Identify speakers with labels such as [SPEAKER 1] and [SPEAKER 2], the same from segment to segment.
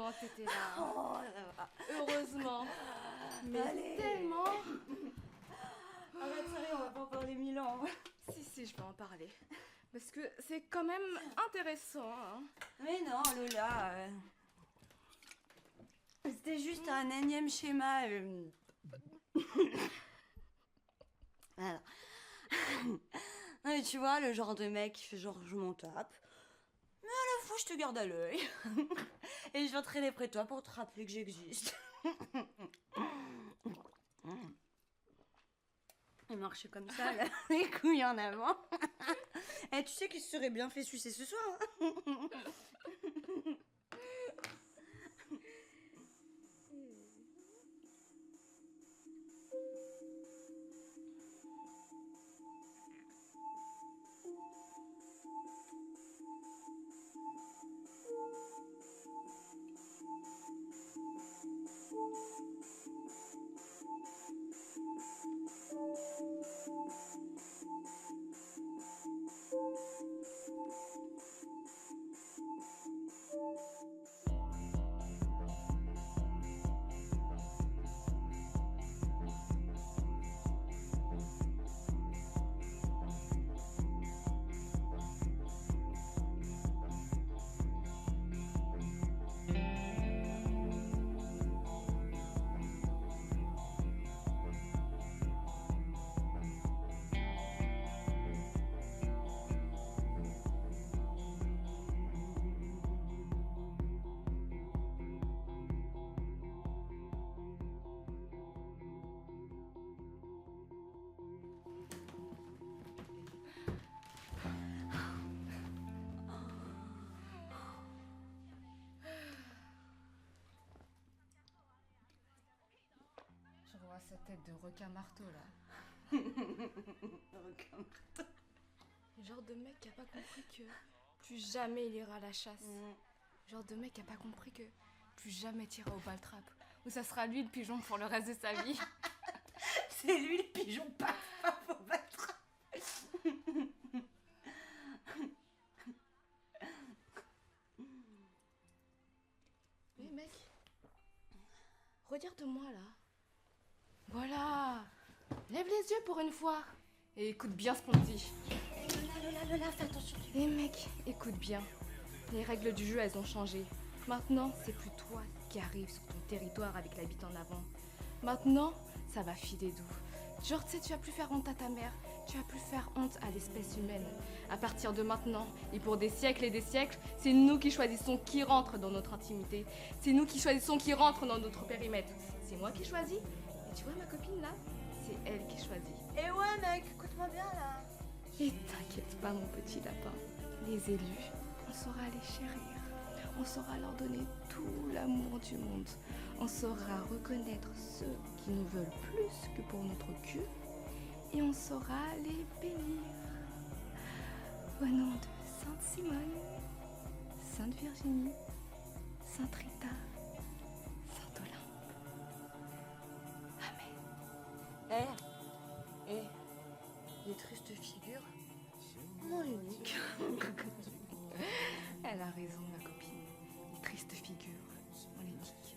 [SPEAKER 1] heureusement t'étais là.
[SPEAKER 2] Oh, ça va.
[SPEAKER 1] Heureusement. Mais
[SPEAKER 2] Allez.
[SPEAKER 1] tellement.
[SPEAKER 2] Arrête, sérieux, on va pas en parler 1000 ans.
[SPEAKER 1] Si, je peux en parler. Parce que c'est quand même intéressant. Hein.
[SPEAKER 2] Mais non, Lola. C'était juste un énième schéma. Alors. Non, mais tu vois, le genre de mec qui fait genre je m'en tape. Mais à la fois, je te garde à l'œil. Et je viens traîner près de toi pour te rappeler que j'existe. Il marchait comme ça, là, les couilles en avant. Et tu sais qu'il se serait bien fait sucer ce soir. Hein.
[SPEAKER 1] Je revois sa tête de requin marteau là.
[SPEAKER 2] Requin marteau.
[SPEAKER 1] Le genre de mec qui a pas compris que plus jamais il ira à la chasse. Le genre de mec qui a pas compris que plus jamais t'ira au baltrap. Ou ça sera lui le pigeon pour le reste de sa vie.
[SPEAKER 2] C'est lui le pigeon paf paf au battre.
[SPEAKER 1] Mais mec, regarde-moi là. Voilà. Lève les yeux pour une fois. Et écoute bien ce qu'on dit.
[SPEAKER 2] Lola, fais attention.
[SPEAKER 1] Et mec, écoute bien. Les règles du jeu, elles ont changé. Maintenant, c'est plus toi qui arrives sur ton territoire avec la bite en avant. Maintenant, ça va filer doux. Genre, tu sais, tu vas plus faire honte à ta mère. Tu vas plus faire honte à l'espèce humaine. À partir de maintenant, et pour des siècles et des siècles, c'est nous qui choisissons qui rentre dans notre intimité. C'est nous qui choisissons qui rentre dans notre périmètre. C'est moi qui choisis. Et tu vois ma copine là, c'est elle qui choisit.
[SPEAKER 2] Et ouais mec, écoute-moi bien là.
[SPEAKER 1] Et t'inquiète pas mon petit lapin, les élus, on saura les chérir, on saura leur donner tout l'amour du monde, on saura reconnaître ceux qui nous veulent plus que pour notre cul, et on saura les bénir. Au nom de Sainte Simone, Sainte Virginie, Sainte Rita, Saint Olympe. Amen.
[SPEAKER 2] Les tristes figures, mon unique.
[SPEAKER 1] Elle a raison ma copine, les tristes figures, on les nique.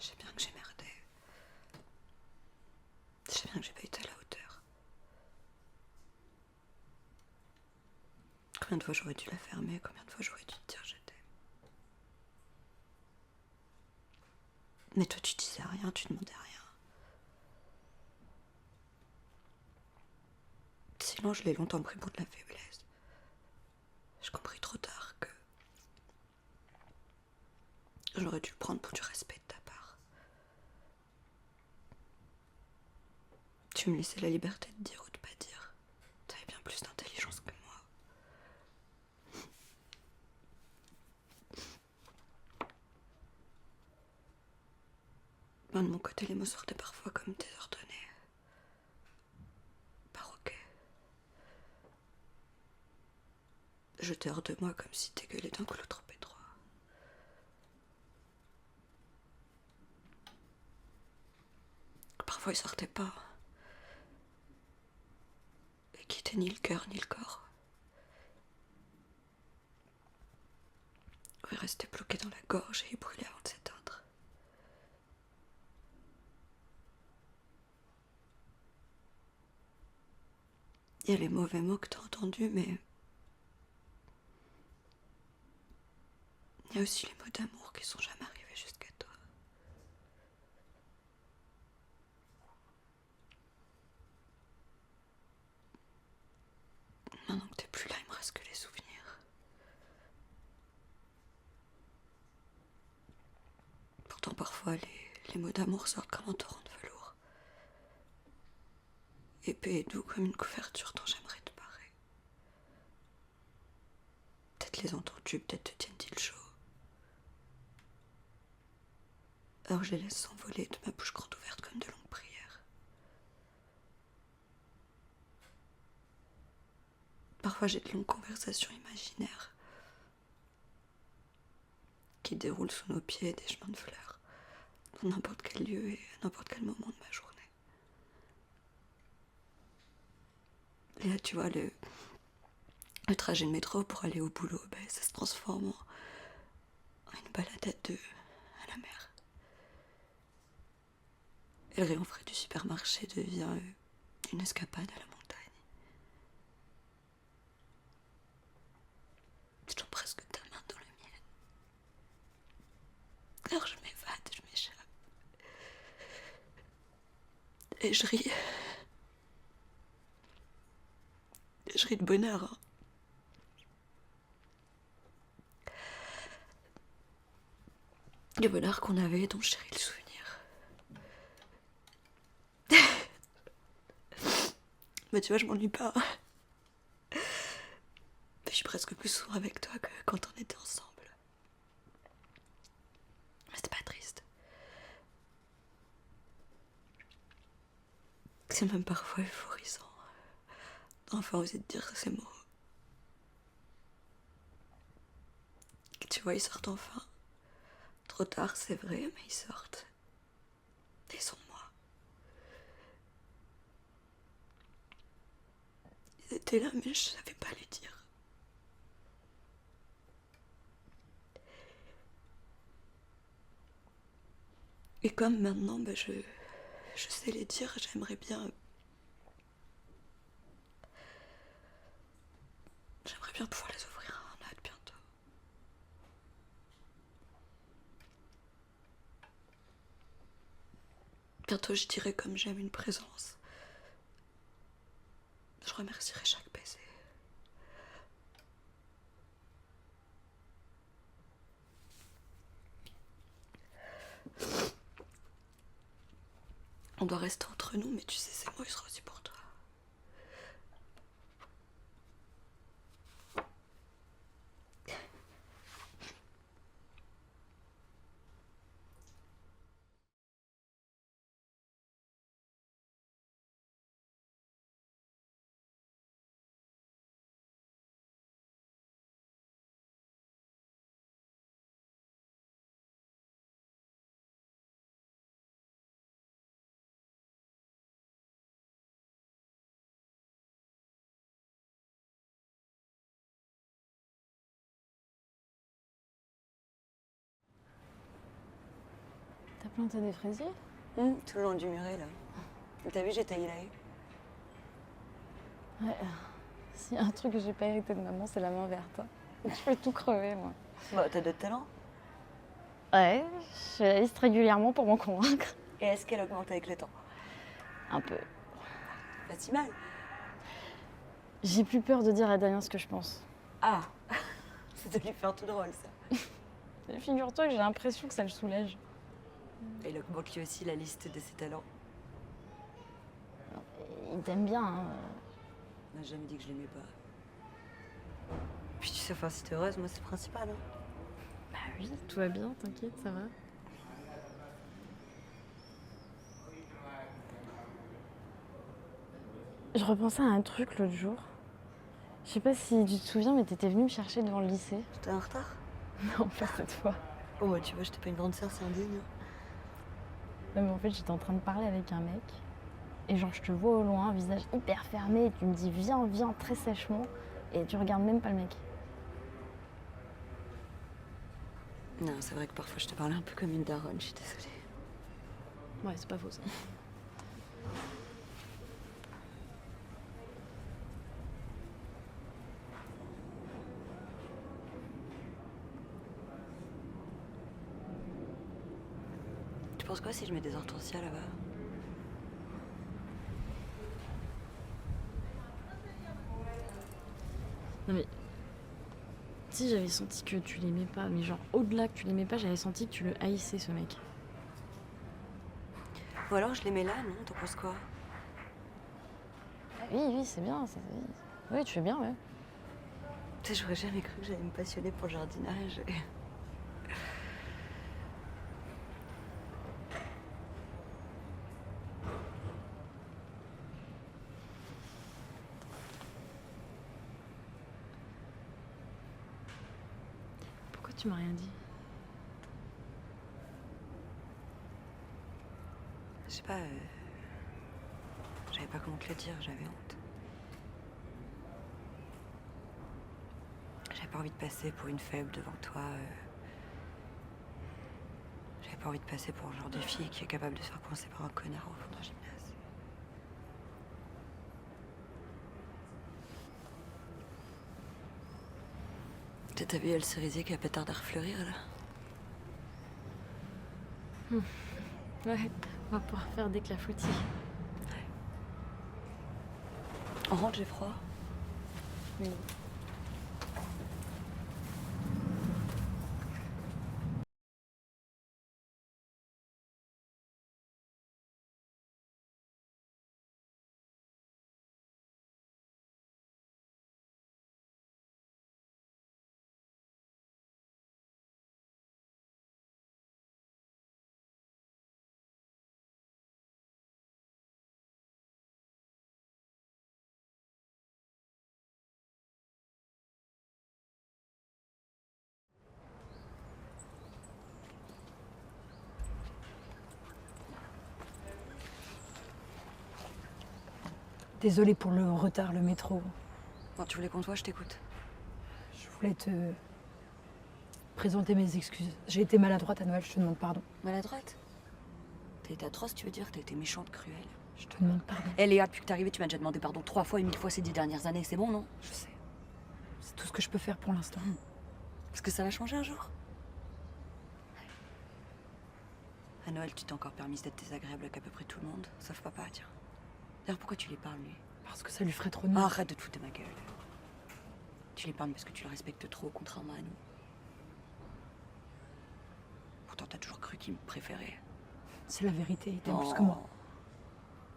[SPEAKER 2] Je sais bien que j'ai merdé. Je sais bien que j'ai pas été à la hauteur. Combien de fois j'aurais dû la fermer, combien de fois j'aurais dû te dire je t'aime. Mais toi tu disais rien, tu demandais rien. Sinon je l'ai longtemps pris pour de la faiblesse. J'ai compris trop tard que j'aurais dû le prendre pour du respect de ta part. Tu me laissais la liberté de dire ou de pas dire. T'avais bien plus d'intelligence que moi. Ben, de mon côté, les mots sortaient parfois comme désordonnés. Baroqués. Jetés hors de moi comme si t'égueulais d'un clou trop étroit. Parfois, ils sortaient pas. Et quittaient ni le cœur ni le corps. Ils restaient bloqués dans la gorge et ils brûlaient avant de s'éteindre. Il y a les mauvais mots que t'as entendus, mais il y a aussi les mots d'amour qui sont jamais arrivés jusqu'à toi. Maintenant que t'es plus là, il me reste que les souvenirs. Pourtant, parfois, les mots d'amour sortent comme un torrent de velours. Épais et doux comme une couverture dont j'aimerais te parer. Peut-être les entends-tu, peut-être te tiennent-ils chaud. Alors je les laisse s'envoler de ma bouche grande ouverte comme de longues prières. Parfois j'ai de longues conversations imaginaires qui déroulent sous nos pieds des chemins de fleurs, dans n'importe quel lieu et à n'importe quel moment de ma journée. Et là, tu vois, le trajet de métro pour aller au boulot, ben, ça se transforme en une balade à deux à la mer. Et le rayon frais du supermarché devient une escapade à la montagne. Je tends presque ta main dans la mienne. Alors je m'évade, je m'échappe. Et je ris. Je ris de bonheur. Hein. Le bonheur qu'on avait, dont je chéris le souvenir. Mais tu vois, je m'ennuie pas. Je suis presque plus souvent avec toi que quand on était ensemble. Mais c'est pas triste. C'est même parfois euphorisant. Enfin, oser te dire ces mots. Tu vois, ils sortent enfin. Trop tard, c'est vrai, mais ils sortent. Et ils sont de moi. Ils étaient là, mais je savais pas les dire. Et comme maintenant, ben je sais les dire, j'aimerais bien pouvoir les ouvrir à un autre bientôt. Bientôt, je dirai comme j'aime une présence. Je remercierai chaque baiser. On doit rester entre nous, mais tu sais, ces mots, ils seront aussi pour toi.
[SPEAKER 3] planté des fraisiers?
[SPEAKER 2] Tout le long du muret, là. T'as vu, j'ai taillé la haie.
[SPEAKER 3] Ouais. S'il y a un truc que j'ai pas hérité de maman, c'est la main verte. Hein. Je fais tout crever, moi.
[SPEAKER 2] Bah, t'as d'autres talents.
[SPEAKER 3] Ouais, je fais la liste régulièrement pour m'en convaincre.
[SPEAKER 2] Et est-ce qu'elle augmente avec le temps?
[SPEAKER 3] Un peu.
[SPEAKER 2] Pas si mal.
[SPEAKER 3] J'ai plus peur de dire à Damien ce que je pense.
[SPEAKER 2] Ah, ça doit lui faire tout drôle, ça.
[SPEAKER 3] Et figure-toi que j'ai l'impression que ça le soulage.
[SPEAKER 2] Elle augmente lui aussi la liste de ses talents.
[SPEAKER 3] Il t'aime bien, hein.
[SPEAKER 2] On n'a jamais dit que je l'aimais pas. Puis tu sais, enfin, si t'es heureuse, moi, c'est le principal, hein.
[SPEAKER 3] Bah oui, tout va bien, t'inquiète, ça va. Je repensais à un truc l'autre jour. Je sais pas si tu te souviens, mais t'étais venue me chercher devant le lycée.
[SPEAKER 2] J'étais en retard?
[SPEAKER 3] Non, pas cette fois.
[SPEAKER 2] Oh, bah, tu vois, j'étais pas une grande sœur, c'est indigne.
[SPEAKER 3] Non, mais en fait, j'étais en train de parler avec un mec. Et genre, je te vois au loin, visage hyper fermé, et tu me dis viens, viens, très sèchement. Et tu regardes même pas le mec.
[SPEAKER 2] Non, c'est vrai que parfois, je te parlais un peu comme une daronne, je suis désolée.
[SPEAKER 3] Ouais, c'est pas faux ça.
[SPEAKER 2] Tu penses quoi si je mets des hortensias là-bas?
[SPEAKER 3] Non mais... Si j'avais senti que tu l'aimais pas, mais genre au-delà que tu l'aimais pas, j'avais senti que tu le haïssais ce mec.
[SPEAKER 2] Ou alors je les mets là, non? T'en penses quoi?
[SPEAKER 3] Oui, oui, c'est bien. Oui, tu fais bien, ouais.
[SPEAKER 2] Tu sais, j'aurais jamais cru que j'allais me passionner pour le jardinage.
[SPEAKER 3] Pourquoi tu m'as rien dit?
[SPEAKER 2] Je sais pas, j'avais pas comment te le dire, j'avais honte. J'avais pas envie de passer pour une faible devant toi. J'avais pas envie de passer pour le genre de fille qui est capable de se faire coincer par un connard au fond d'un gymnase. T'as vu le cerisier qui a pas tardé à refleurir là?
[SPEAKER 3] Ouais, on va pouvoir faire des clafoutis.
[SPEAKER 2] On rentre, j'ai froid.
[SPEAKER 3] Oui.
[SPEAKER 4] Désolée pour le retard, le métro.
[SPEAKER 2] Quand tu voulais qu'on te voit, je t'écoute.
[SPEAKER 4] Je voulais te présenter mes excuses. J'ai été maladroite à Noël, je te demande pardon.
[SPEAKER 2] Maladroite? T'as été atroce, tu veux dire? T'as été méchante, cruelle.
[SPEAKER 4] Je te demande pardon.
[SPEAKER 2] Eh Léa, depuis que t'es arrivée, tu m'as déjà demandé pardon 3 fois et 1000 fois ces 10 dernières années, c'est bon, non?
[SPEAKER 4] Je sais. C'est tout ce que je peux faire pour l'instant.
[SPEAKER 2] Parce que ça va changer un jour. À Noël, tu t'es encore permise d'être désagréable avec à peu près tout le monde, sauf papa, tiens. D'ailleurs, pourquoi tu l'épargnes, lui?
[SPEAKER 4] Parce que ça lui ferait trop de mal.
[SPEAKER 2] Arrête de te foutre de ma gueule. Tu l'épargnes parce que tu le respectes trop, contrairement à nous. Pourtant, t'as toujours cru qu'il me préférait.
[SPEAKER 4] C'est la vérité, il t'aime plus que
[SPEAKER 2] Non.
[SPEAKER 4] moi.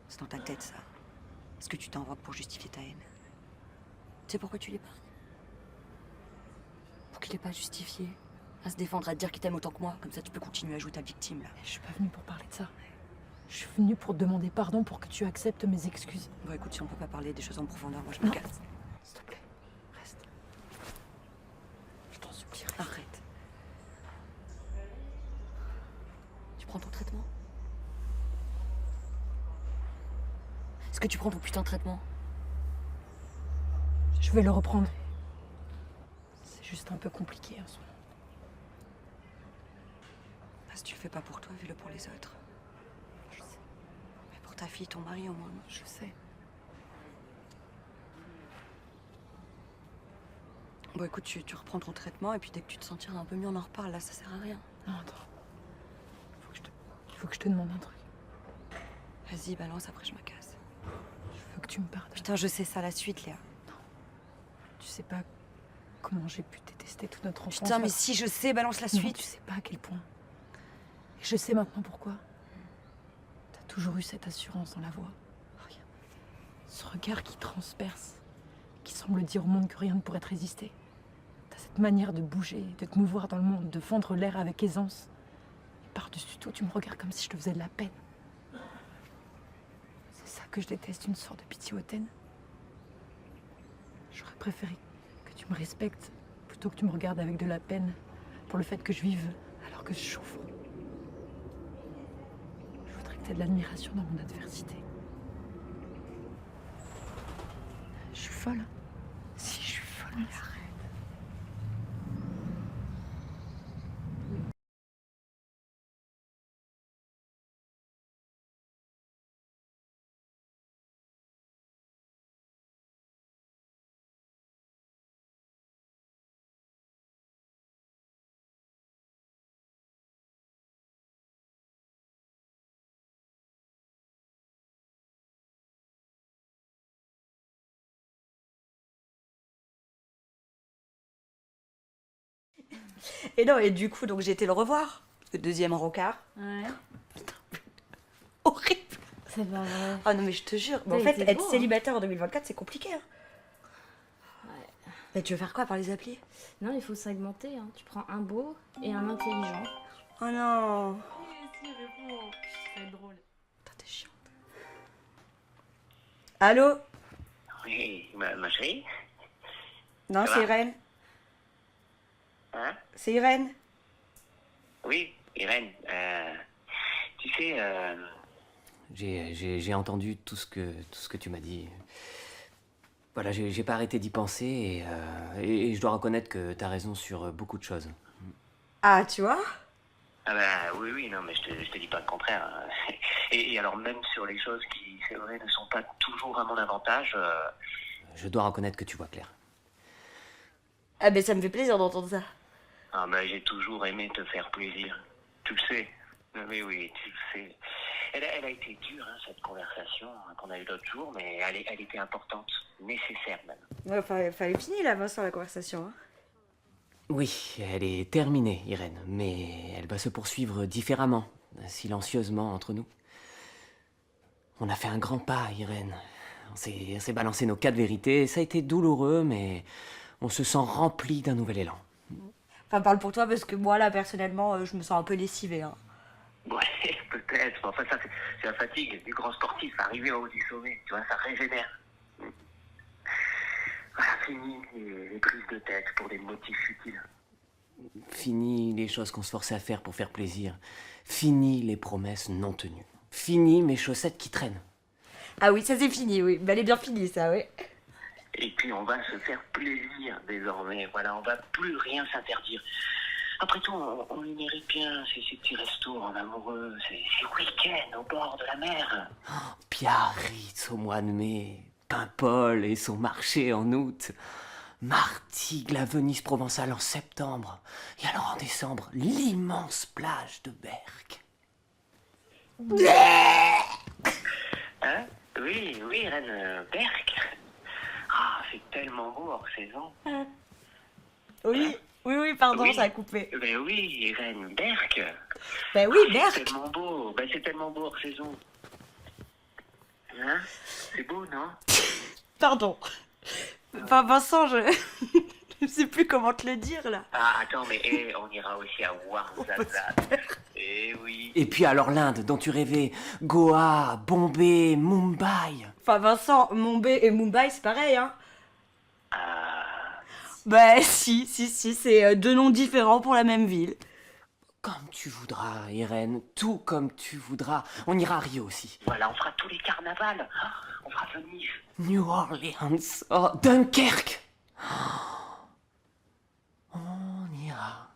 [SPEAKER 2] C'est dans ta tête, ça. Ce que tu t'inventes pour justifier ta haine. Tu sais pourquoi tu l'épargnes? Pour qu'il ait pas à justifier. À se défendre, à te dire qu'il t'aime autant que moi. Comme ça, tu peux continuer à jouer ta victime, là.
[SPEAKER 4] Je suis pas venue pour parler de ça. Je suis venue pour te demander pardon pour que tu acceptes mes excuses.
[SPEAKER 2] Bon, écoute, si on peut pas parler des choses en profondeur, moi, je me
[SPEAKER 4] Non.
[SPEAKER 2] casse.
[SPEAKER 4] S'il te plaît, reste. Je t'en supplie.
[SPEAKER 2] Arrête. Tu prends ton traitement? Est-ce que tu prends ton putain de traitement?
[SPEAKER 4] Je vais le reprendre. C'est juste un peu compliqué en ce moment.
[SPEAKER 2] Passe tu le fais pas pour toi, fais-le pour les autres.
[SPEAKER 4] Je sais.
[SPEAKER 2] Mais pour ta fille, ton mari au moins. Non.
[SPEAKER 4] Je sais.
[SPEAKER 2] Bon, écoute, tu reprends ton traitement et puis dès que tu te sentiras un peu mieux, on en reparle. Là, ça sert à rien.
[SPEAKER 4] Non, attends. Il faut que je te demande un truc.
[SPEAKER 2] Vas-y, balance, après je me casse.
[SPEAKER 4] Il faut que tu me pardonnes.
[SPEAKER 2] Putain, je sais ça, la suite, Léa.
[SPEAKER 4] Tu sais pas comment j'ai pu détester toute notre enfance.
[SPEAKER 2] Putain, mais si je sais, balance la
[SPEAKER 4] Non,
[SPEAKER 2] suite.
[SPEAKER 4] tu sais pas à quel point. Et je sais maintenant pourquoi. T'as toujours eu cette assurance dans la voix. Regarde. Ce regard qui transperce, qui semble dire au monde que rien ne pourrait te résister. T'as cette manière de bouger, de te mouvoir dans le monde, de fendre l'air avec aisance. Et par-dessus tout, tu me regardes comme si je te faisais de la peine. C'est ça que je déteste, une sorte de pitié hautaine. J'aurais préféré que tu me respectes plutôt que tu me regardes avec de la peine pour le fait que je vive alors que je souffre. Je voudrais que tu aies de l'admiration dans mon adversité. Je suis folle. Hein. Si, je suis folle, mais arrête.
[SPEAKER 2] Et non, et du coup, donc j'ai été le revoir. Le deuxième rencard.
[SPEAKER 3] Ouais.
[SPEAKER 2] Horrible.
[SPEAKER 3] C'est pas vrai.
[SPEAKER 2] Ah non, mais je te jure. Mais en
[SPEAKER 3] T'as
[SPEAKER 2] fait,
[SPEAKER 3] été
[SPEAKER 2] être
[SPEAKER 3] beau, hein.
[SPEAKER 2] célibataire en 2024, c'est compliqué. Hein.
[SPEAKER 3] Ouais.
[SPEAKER 2] Mais tu veux faire quoi par les applis?
[SPEAKER 3] Non, il faut segmenter. Hein. Tu prends un beau et un intelligent.
[SPEAKER 2] Oh non.
[SPEAKER 3] Si, réponds. Ça va être drôle.
[SPEAKER 2] Putain, t'es chiante. Allô?
[SPEAKER 5] Oui, ma chérie.
[SPEAKER 2] Non,
[SPEAKER 5] Ça
[SPEAKER 2] c'est
[SPEAKER 5] va?
[SPEAKER 2] Irène.
[SPEAKER 5] Hein?
[SPEAKER 2] C'est Irène.
[SPEAKER 5] Oui, Irène. Tu sais, j'ai entendu tout ce que tu m'as dit. Voilà, j'ai pas arrêté d'y penser et je dois reconnaître que t'as raison sur beaucoup de choses.
[SPEAKER 2] Ah, tu vois?
[SPEAKER 5] Ah bah oui, non, mais je te dis pas le contraire. Hein. Et alors même sur les choses qui, c'est vrai, ne sont pas toujours à mon avantage. Je dois reconnaître que tu vois clair.
[SPEAKER 2] Ah, ben ça me fait plaisir d'entendre ça.
[SPEAKER 5] Ah bah j'ai toujours aimé te faire plaisir. Tu le sais. Mais oui, tu le sais. Elle a été dure, hein, cette conversation qu'on a eue l'autre jour, mais elle était importante, nécessaire même.
[SPEAKER 2] Ouais, fallait finir là, Vincent, la conversation. Hein.
[SPEAKER 5] Oui, elle est terminée, Irène, mais elle va se poursuivre différemment, silencieusement entre nous. On a fait un grand pas, Irène. On s'est balancé nos 4 vérités, ça a été douloureux, mais on se sent rempli d'un nouvel élan.
[SPEAKER 2] Enfin, parle pour toi, parce que moi, là, personnellement, je me sens un peu lessivée. Hein.
[SPEAKER 5] Ouais, peut-être. Enfin, ça, c'est la fatigue du grand sportif. Arriver au haut du sommet, tu vois, ça régénère. Voilà, fini les prises de tête pour des motifs futiles. Fini les choses qu'on se forçait à faire pour faire plaisir. Fini les promesses non tenues. Fini mes chaussettes qui traînent.
[SPEAKER 2] Ah oui, ça c'est fini, oui. Ben, elle est bien finie, ça, oui.
[SPEAKER 5] Et puis on va se faire plaisir désormais. Voilà, on va plus rien s'interdire. Après tout, on les mérite bien, ces petits restos en amoureux, ces week-ends au bord de la mer. Biarritz au mois de mai, Paimpol et son marché en août, Martigues, la Venise provençale en septembre, et alors en décembre, l'immense plage de Berck. Hein? Oui, Reine Berck. Ah, c'est tellement beau hors saison.
[SPEAKER 2] Oui, pardon,
[SPEAKER 5] Oui.
[SPEAKER 2] ça a coupé.
[SPEAKER 5] Ben oui, Irène, Berck.
[SPEAKER 2] Ben oui,
[SPEAKER 5] C'est
[SPEAKER 2] Berck.
[SPEAKER 5] tellement beau. Ben c'est tellement beau hors saison. Hein? C'est beau, non?
[SPEAKER 2] Pardon. Enfin, Vincent, je... je sais plus comment te le dire, là.
[SPEAKER 5] Ah, attends, mais on ira aussi à Ouarzazate. Eh oui. Et puis alors l'Inde dont tu rêvais. Goa, Bombay, Mumbai.
[SPEAKER 2] Enfin, Vincent, Mumbai et Mumbai, c'est pareil, hein.
[SPEAKER 5] Ah...
[SPEAKER 2] Ben si, c'est deux noms différents pour la même ville.
[SPEAKER 5] Comme tu voudras, Irène, tout comme tu voudras. On ira à Rio aussi. Voilà, on fera tous les carnavals. Ah, on fera Venise. New Orleans. Oh, Dunkerque. Oh, on ira.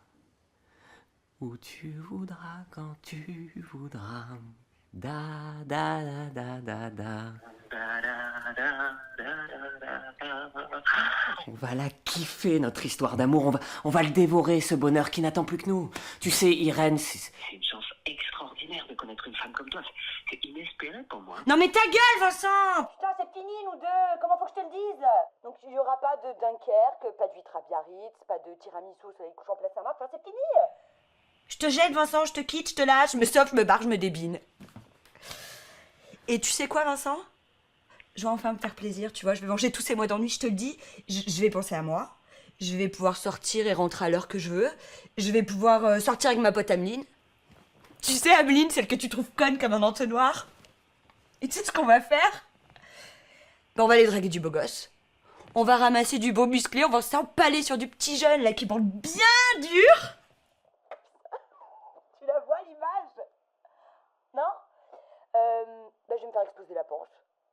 [SPEAKER 5] Où tu voudras, quand tu voudras. Da da da da da da. On va la kiffer, notre histoire d'amour. On va le dévorer, ce bonheur qui n'attend plus que nous. Tu sais, Irène, c'est une chance extraordinaire de connaître une femme comme toi. C'est inespéré pour moi.
[SPEAKER 2] Non mais ta gueule, Vincent!
[SPEAKER 6] Putain, c'est fini, nous deux. Comment faut que je te le dise? Donc, il n'y aura pas de Dunkerque, pas de huître à Biarritz, pas de tiramisu au soleil couchant place Saint-Marc. Enfin, c'est fini.
[SPEAKER 2] Je te jette, Vincent, je te quitte, je te lâche, je me sauve, je me barre, je me débine. Et tu sais quoi, Vincent? Je vais enfin me faire plaisir, tu vois, je vais manger tous ces mois d'ennui, je te le dis. Je vais penser à moi. Je vais pouvoir sortir et rentrer à l'heure que je veux. Je vais pouvoir sortir avec ma pote Ameline. Tu sais, Ameline, celle que tu trouves conne comme un entonnoir. Et tu sais ce qu'on va faire? Ben, on va aller draguer du beau gosse. On va ramasser du beau musclé, on va s'empaler sur du petit jeune là qui parle bien dur.
[SPEAKER 6] Tu la vois, l'image? Non? Bah, je vais me faire exploser la Porsche,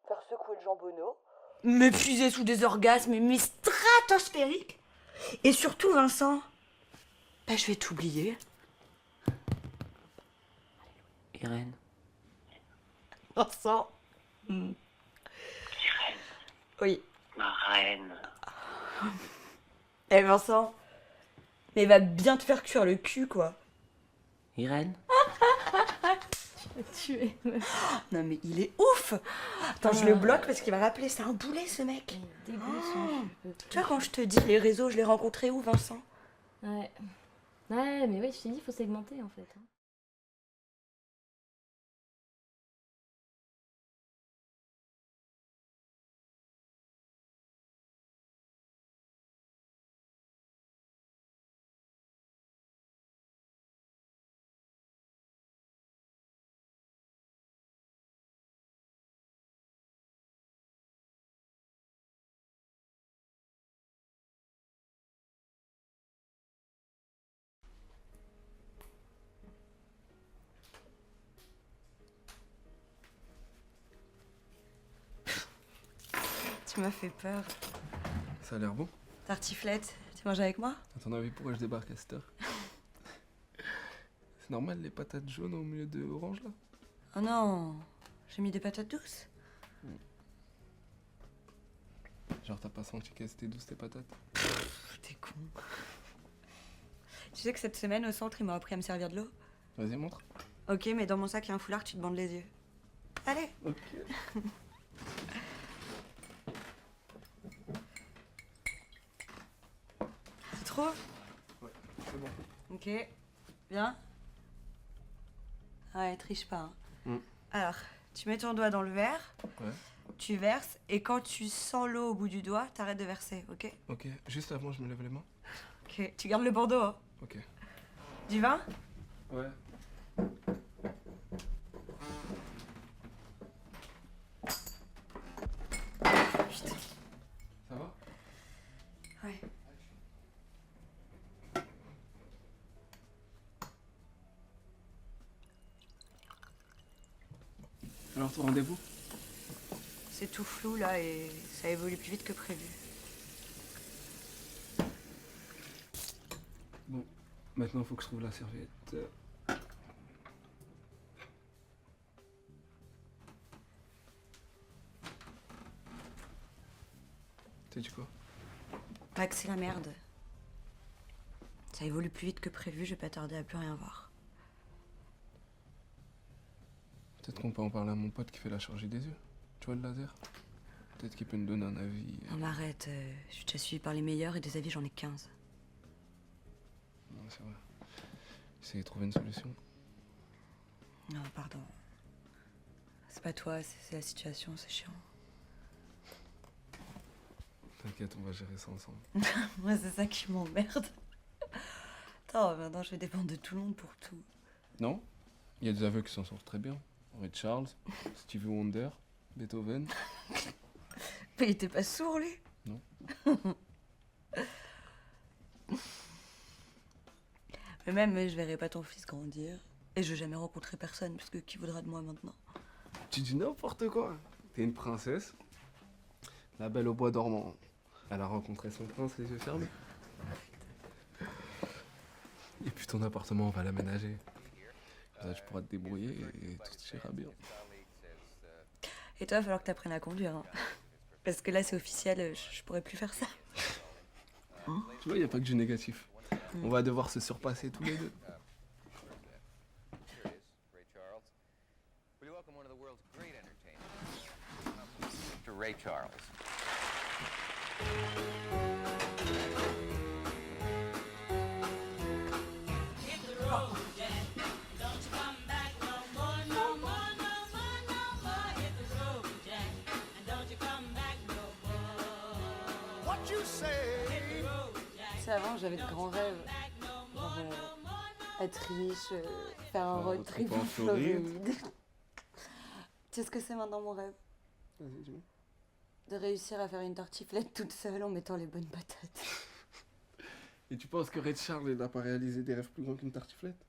[SPEAKER 6] faire secouer le jambonneau.
[SPEAKER 2] M'épuiser sous des orgasmes mais stratosphériques. Et surtout, Vincent, bah, je vais t'oublier.
[SPEAKER 5] Irène.
[SPEAKER 2] Vincent.
[SPEAKER 5] Irène,
[SPEAKER 2] Oui.
[SPEAKER 5] ma reine.
[SPEAKER 2] Eh Vincent, mais va bien te faire cuire le cul, quoi.
[SPEAKER 5] Irène?
[SPEAKER 3] Tu es.
[SPEAKER 2] Non mais il est ouf. Attends, je le bloque parce qu'il va rappeler, c'est un boulet ce mec. Tu vois, quand je te dis les réseaux, je l'ai rencontré où, Vincent?
[SPEAKER 3] Ouais. Ouais, mais oui, je t'ai dit, il faut segmenter en fait.
[SPEAKER 2] Tu m'as fait peur.
[SPEAKER 7] Ça a l'air bon.
[SPEAKER 2] Tartiflette, tu manges avec moi?
[SPEAKER 7] À ton avis, pourquoi je débarque à cette heure? C'est normal les patates jaunes au milieu de orange là?
[SPEAKER 2] Oh non, j'ai mis des patates douces.
[SPEAKER 7] Genre t'as pas senti qu'elles étaient douces tes patates?
[SPEAKER 2] T'es con. Tu sais que cette semaine au centre, ils m'ont appris à me servir de l'eau?
[SPEAKER 7] Vas-y, montre.
[SPEAKER 2] Ok, mais dans mon sac, il y a un foulard, tu te bandes les yeux. Allez.
[SPEAKER 7] Ok.
[SPEAKER 2] C'est trop?
[SPEAKER 7] Ouais, c'est bon.
[SPEAKER 2] Ok. Bien. Ouais, triche pas. Hein.
[SPEAKER 7] Mm.
[SPEAKER 2] Alors, tu mets ton doigt dans le verre,
[SPEAKER 7] Ouais.
[SPEAKER 2] tu verses, et quand tu sens l'eau au bout du doigt, t'arrêtes de verser, ok?
[SPEAKER 7] Ok, juste avant, je me lève les mains.
[SPEAKER 2] Ok. Tu gardes le bandeau, hein?
[SPEAKER 7] Ok.
[SPEAKER 2] Du vin?
[SPEAKER 7] Ouais.
[SPEAKER 2] Putain.
[SPEAKER 7] Ça va?
[SPEAKER 2] Ouais.
[SPEAKER 7] Alors ton rendez-vous?
[SPEAKER 2] C'est tout flou là et ça évolue plus vite que prévu.
[SPEAKER 7] Bon, maintenant faut que je trouve la serviette. T'as dit quoi?
[SPEAKER 2] Pas que c'est la merde. Ça évolue plus vite que prévu, je vais pas tarder à plus rien voir.
[SPEAKER 7] Peut-être qu'on peut en parler à mon pote qui fait la chirurgie des yeux. Tu vois le laser? Peut-être qu'il peut nous donner un avis.
[SPEAKER 2] Non mais arrête, je suis déjà suivie par les meilleurs et des avis j'en ai 15.
[SPEAKER 7] Non, c'est vrai. Essayer de trouver une solution.
[SPEAKER 2] Non, pardon. C'est pas toi, c'est la situation, c'est chiant.
[SPEAKER 7] T'inquiète, on va gérer ça ensemble.
[SPEAKER 2] Moi c'est ça qui m'emmerde. Attends, maintenant je vais dépendre de tout le monde pour tout.
[SPEAKER 7] Non? Il y a des aveugles qui s'en sortent très bien. Ray Charles, Stevie Wonder, Beethoven.
[SPEAKER 2] Mais il était pas sourd lui?
[SPEAKER 7] Non.
[SPEAKER 2] Mais même je verrai pas ton fils grandir. Et je vais jamais rencontrer personne, parce que qui voudra de moi maintenant?
[SPEAKER 7] Tu dis n'importe quoi. T'es une princesse. La Belle au bois dormant. Elle a rencontré son prince les yeux fermés. Et puis ton appartement, on va l'aménager. Comme ça, tu pourras te débrouiller et tout ira bien.
[SPEAKER 2] Et toi, il va falloir que t'apprennes à conduire. Hein. Parce que là, c'est officiel, je pourrais plus faire ça.
[SPEAKER 7] Tu vois, il n'y a pas que du négatif. On va devoir se surpasser tous les deux.
[SPEAKER 8] Ray Charles.
[SPEAKER 2] Tu sais, avant, j'avais de grands rêves. Genre, être riche, faire un road trip
[SPEAKER 7] pas en
[SPEAKER 2] en
[SPEAKER 7] Floride.
[SPEAKER 2] Floride. Tu sais ce que c'est maintenant mon rêve?
[SPEAKER 7] Vas-y, dis-moi.
[SPEAKER 2] De réussir à faire une tartiflette toute seule en mettant les bonnes patates.
[SPEAKER 7] Et tu penses que Ray Charles, il n'a pas réalisé des rêves plus grands qu'une tartiflette?